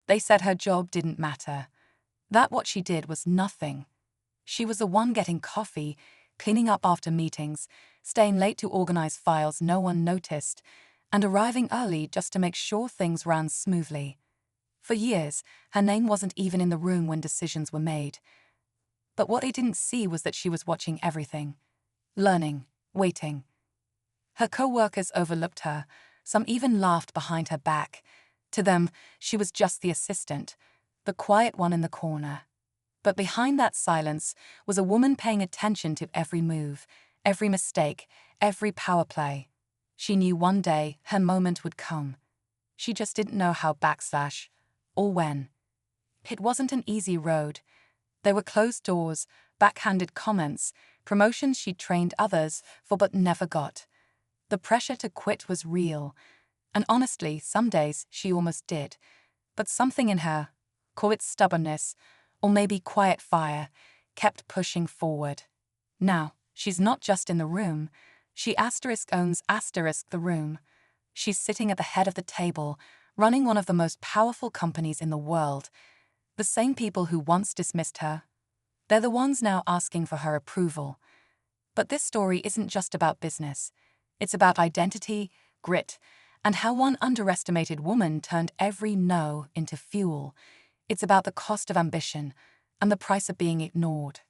They said her job didn't matter, that what she did was nothing. She was the one getting coffee, cleaning up after meetings, staying late to organize files no one noticed, and arriving early just to make sure things ran smoothly. For years, her name wasn't even in the room when decisions were made. But what they didn't see was that she was watching everything, learning, waiting. Her co-workers overlooked her, some even laughed behind her back. To them, she was just the assistant, the quiet one in the corner. But behind that silence was a woman paying attention to every move, every mistake, every power play. She knew one day her moment would come. She just didn't know how or when. It wasn't an easy road. There were closed doors, backhanded comments, promotions she'd trained others for but never got. The pressure to quit was real, and honestly, some days she almost did. But something in her, call it stubbornness, or maybe quiet fire, kept pushing forward. Now, she's not just in the room, she owns the room. She's sitting at the head of the table, running one of the most powerful companies in the world. The same people who once dismissed her, they're the ones now asking for her approval. But this story isn't just about business. It's about identity, grit, and how one underestimated woman turned every no into fuel. It's about the cost of ambition and the price of being ignored.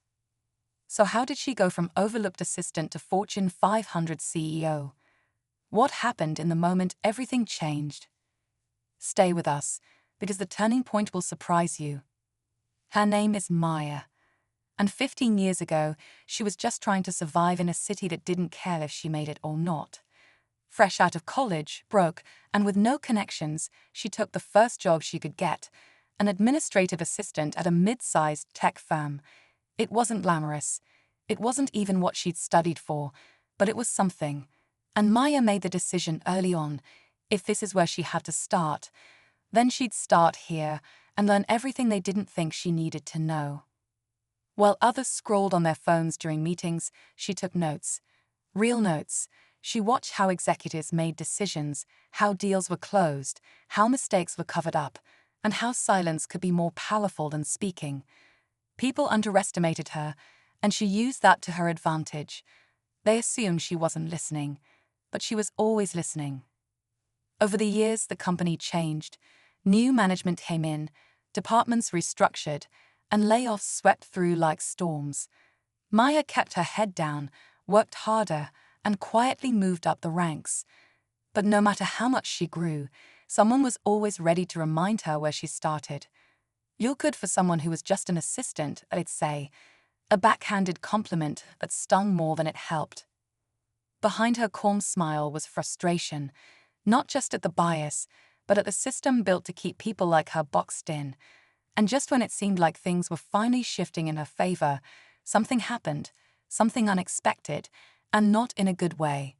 So how did she go from overlooked assistant to Fortune 500 CEO? What happened in the moment everything changed? Stay with us, because the turning point will surprise you. Her name is Maya, and 15 years ago, she was just trying to survive in a city that didn't care if she made it or not. Fresh out of college, broke, and with no connections, she took the first job she could get, an administrative assistant at a mid-sized tech firm. It wasn't glamorous. It wasn't even what she'd studied for, but it was something. And Maya made the decision early on, if this is where she had to start, then she'd start here and learn everything they didn't think she needed to know. While others scrolled on their phones during meetings, she took notes. Real notes. She watched how executives made decisions, how deals were closed, how mistakes were covered up, and how silence could be more powerful than speaking. People underestimated her, and she used that to her advantage. They assumed she wasn't listening, but she was always listening. Over the years, the company changed. New management came in, departments restructured, and layoffs swept through like storms. Maya kept her head down, worked harder, and quietly moved up the ranks. But no matter how much she grew, someone was always ready to remind her where she started. You're good for someone who was just an assistant, they'd say, a backhanded compliment that stung more than it helped. Behind her calm smile was frustration, not just at the bias, but at the system built to keep people like her boxed in. And just when it seemed like things were finally shifting in her favor, something happened, something unexpected, and not in a good way.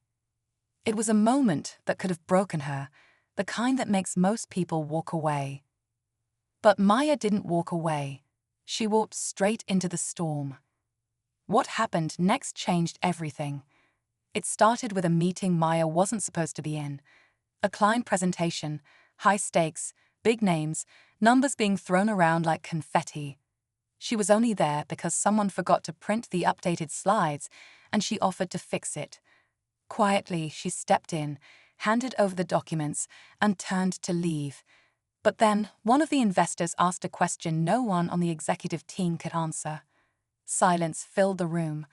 It was a moment that could have broken her, the kind that makes most people walk away. But Maya didn't walk away. She walked straight into the storm. What happened next changed everything. It started with a meeting Maya wasn't supposed to be in. A client presentation, high stakes, big names, numbers being thrown around like confetti. She was only there because someone forgot to print the updated slides, and she offered to fix it. Quietly, she stepped in, handed over the documents, and turned to leave. But then, one of the investors asked a question no one on the executive team could answer. Silence filled the room.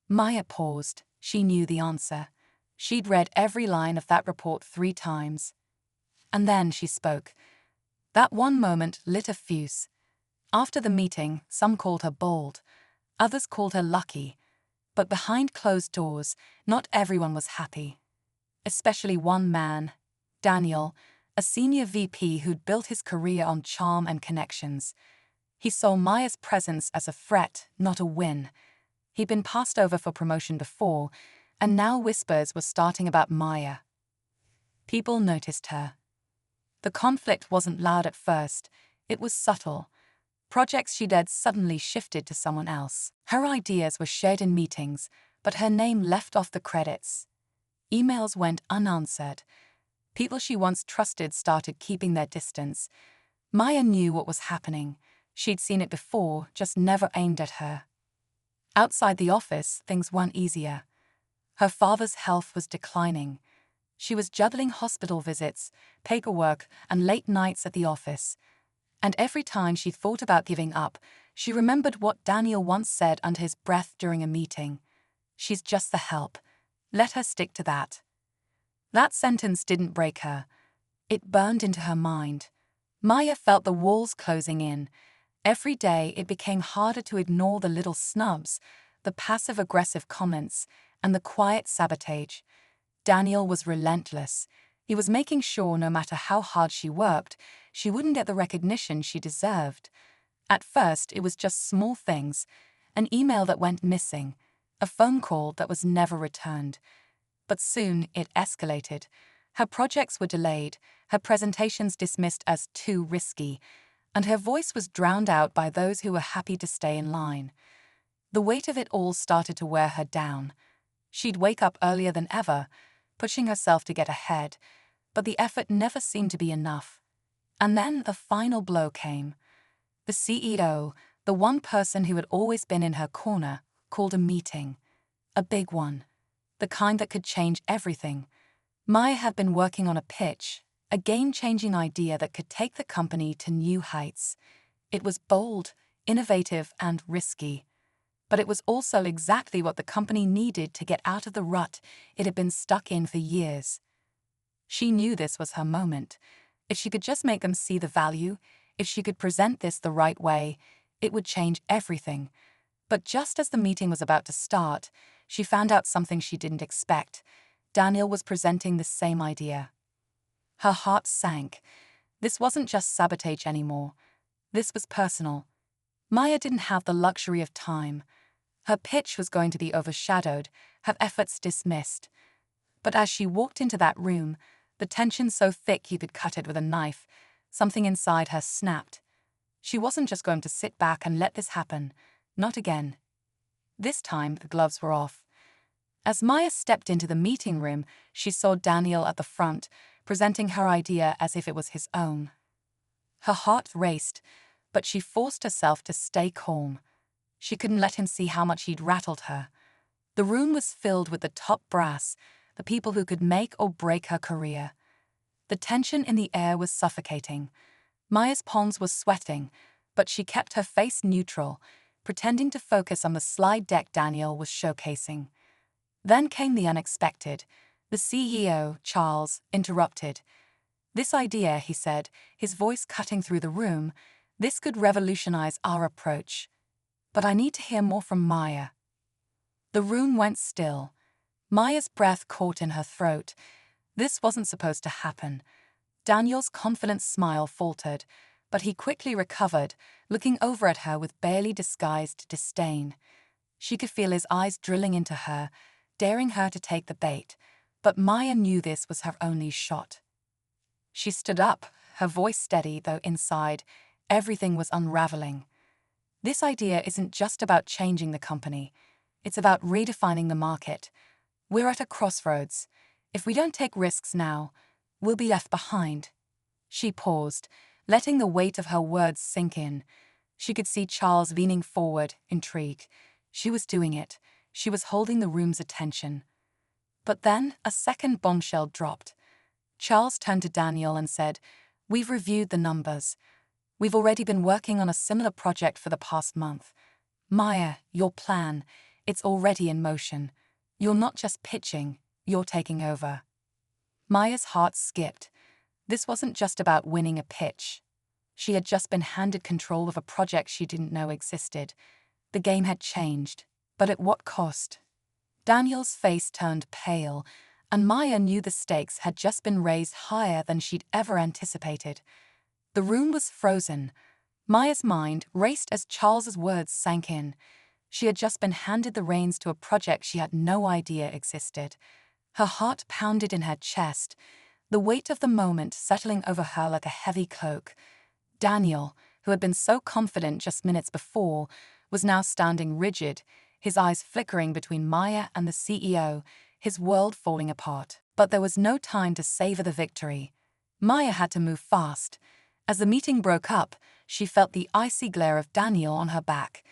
Maya paused. She knew the answer. She'd read every line of that report 3 times. And then she spoke. That one moment lit a fuse. After the meeting, some called her bold. Others called her lucky. But behind closed doors, not everyone was happy. Especially one man, Daniel, a senior VP who'd built his career on charm and connections. He saw Maya's presence as a threat, not a win. He'd been passed over for promotion before, and now whispers were starting about Maya. People noticed her. The conflict wasn't loud at first, it was subtle. Projects she led suddenly shifted to someone else. Her ideas were shared in meetings, but her name left off the credits. Emails went unanswered. People she once trusted started keeping their distance. Maya knew what was happening. She'd seen it before, just never aimed at her. Outside the office, things weren't easier. Her father's health was declining. She was juggling hospital visits, paperwork, and late nights at the office. And every time she thought about giving up, she remembered what Daniel once said under his breath during a meeting. "She's just the help. Let her stick to that." That sentence didn't break her. It burned into her mind. Maya felt the walls closing in. Every day it became harder to ignore the little snubs, the passive-aggressive comments, and the quiet sabotage. Daniel was relentless. He was making sure no matter how hard she worked, she wouldn't get the recognition she deserved. At first, it was just small things: an email that went missing, a phone call that was never returned. But soon it escalated. Her projects were delayed, her presentations dismissed as too risky, and her voice was drowned out by those who were happy to stay in line. The weight of it all started to wear her down. She'd wake up earlier than ever, pushing herself to get ahead, but the effort never seemed to be enough. And then the final blow came. The CEO, the one person who had always been in her corner, called a meeting. A big one. The kind that could change everything. Maya had been working on a pitch, a game-changing idea that could take the company to new heights. It was bold, innovative, and risky. But it was also exactly what the company needed to get out of the rut it had been stuck in for years. She knew this was her moment. If she could just make them see the value, if she could present this the right way, it would change everything. But just as the meeting was about to start, she found out something she didn't expect. Daniel was presenting the same idea. Her heart sank. This wasn't just sabotage anymore. This was personal. Maya didn't have the luxury of time. Her pitch was going to be overshadowed, her efforts dismissed. But as she walked into that room, the tension so thick you could cut it with a knife, something inside her snapped. She wasn't just going to sit back and let this happen. Not again. This time, the gloves were off. As Maya stepped into the meeting room, she saw Daniel at the front, presenting her idea as if it was his own. Her heart raced, but she forced herself to stay calm. She couldn't let him see how much he'd rattled her. The room was filled with the top brass, the people who could make or break her career. The tension in the air was suffocating. Maya's palms were sweating, but she kept her face neutral, pretending to focus on the slide deck Daniel was showcasing. Then came the unexpected. The CEO, Charles, interrupted. "This idea," he said, his voice cutting through the room, "this could revolutionize our approach. But I need to hear more from Maya." The room went still. Maya's breath caught in her throat. This wasn't supposed to happen. Daniel's confident smile faltered, but he quickly recovered, looking over at her with barely disguised disdain. She could feel his eyes drilling into her, daring her to take the bait, but Maya knew this was her only shot. She stood up, her voice steady, though inside, everything was unraveling. "This idea isn't just about changing the company. It's about redefining the market. We're at a crossroads. If we don't take risks now, we'll be left behind." She paused, letting the weight of her words sink in. She could see Charles leaning forward, intrigued. She was doing it. She was holding the room's attention. But then a second bombshell dropped. Charles turned to Daniel and said, "We've reviewed the numbers. We've already been working on a similar project for the past month. Maya, your plan, it's already in motion. You're not just pitching, you're taking over." Maya's heart skipped. This wasn't just about winning a pitch. She had just been handed control of a project she didn't know existed. The game had changed, but at what cost? Daniel's face turned pale, and Maya knew the stakes had just been raised higher than she'd ever anticipated. The room was frozen. Maya's mind raced as Charles's words sank in. She had just been handed the reins to a project she had no idea existed. Her heart pounded in her chest, the weight of the moment settling over her like a heavy cloak. Daniel, who had been so confident just minutes before, was now standing rigid, his eyes flickering between Maya and the CEO, his world falling apart. But there was no time to savor the victory. Maya had to move fast. As the meeting broke up, she felt the icy glare of Daniel on her back.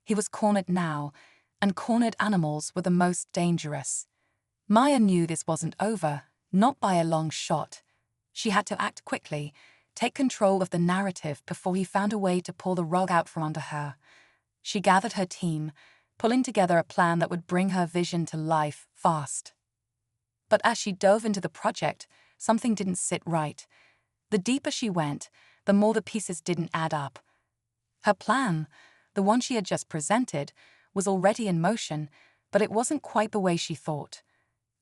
He was cornered now, and cornered animals were the most dangerous. Maya knew this wasn't over, not by a long shot. She had to act quickly, take control of the narrative before he found a way to pull the rug out from under her. She gathered her team, pulling together a plan that would bring her vision to life fast. But as she dove into the project, something didn't sit right. The deeper she went, the more the pieces didn't add up. Her plan, the one she had just presented, was already in motion, but it wasn't quite the way she thought.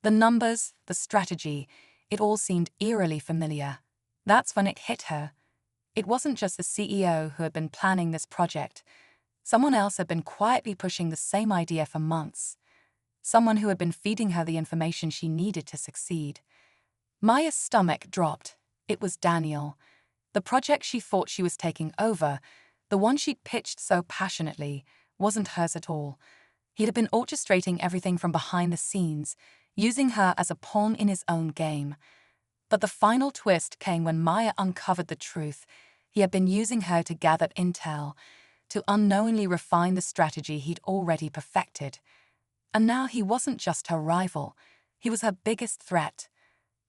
The numbers, the strategy, it all seemed eerily familiar. That's when it hit her. It wasn't just the CEO who had been planning this project. Someone else had been quietly pushing the same idea for months. Someone who had been feeding her the information she needed to succeed. Maya's stomach dropped. It was Daniel. The project she thought she was taking over, the one she'd pitched so passionately, wasn't hers at all. He'd been orchestrating everything from behind the scenes, using her as a pawn in his own game. But the final twist came when Maya uncovered the truth. He had been using her to gather intel, to unknowingly refine the strategy he'd already perfected. And now he wasn't just her rival, he was her biggest threat.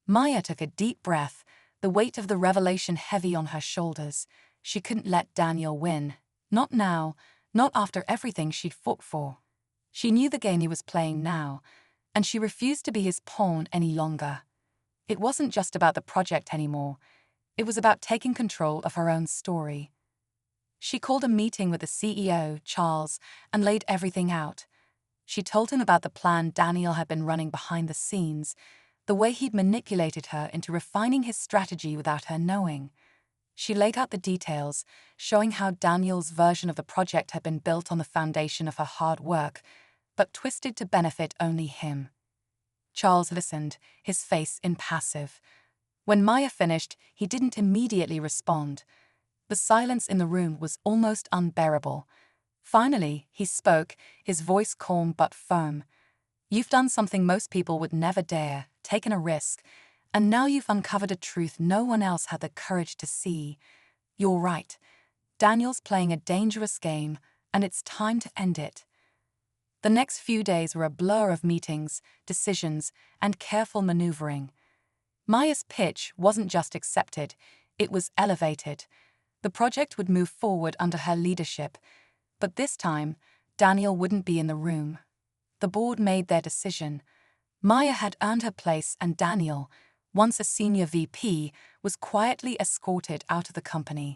Maya took a deep breath, the weight of the revelation heavy on her shoulders. She couldn't let Daniel win. Not now, not after everything she'd fought for. She knew the game he was playing now, and she refused to be his pawn any longer. It wasn't just about the project anymore. It was about taking control of her own story. She called a meeting with the CEO, Charles, and laid everything out. She told him about the plan Daniel had been running behind the scenes, the way he'd manipulated her into refining his strategy without her knowing. She laid out the details, showing how Daniel's version of the project had been built on the foundation of her hard work, but twisted to benefit only him. Charles listened, his face impassive. When Maya finished, he didn't immediately respond. The silence in the room was almost unbearable. Finally, he spoke, his voice calm but firm. "You've done something most people would never dare, taken a risk, and now you've uncovered a truth no one else had the courage to see. You're right. Daniel's playing a dangerous game, and it's time to end it." The next few days were a blur of meetings, decisions, and careful maneuvering. Maya's pitch wasn't just accepted, it was elevated. The project would move forward under her leadership, but this time, Daniel wouldn't be in the room. The board made their decision. Maya had earned her place, and Daniel, once a senior VP, was quietly escorted out of the company.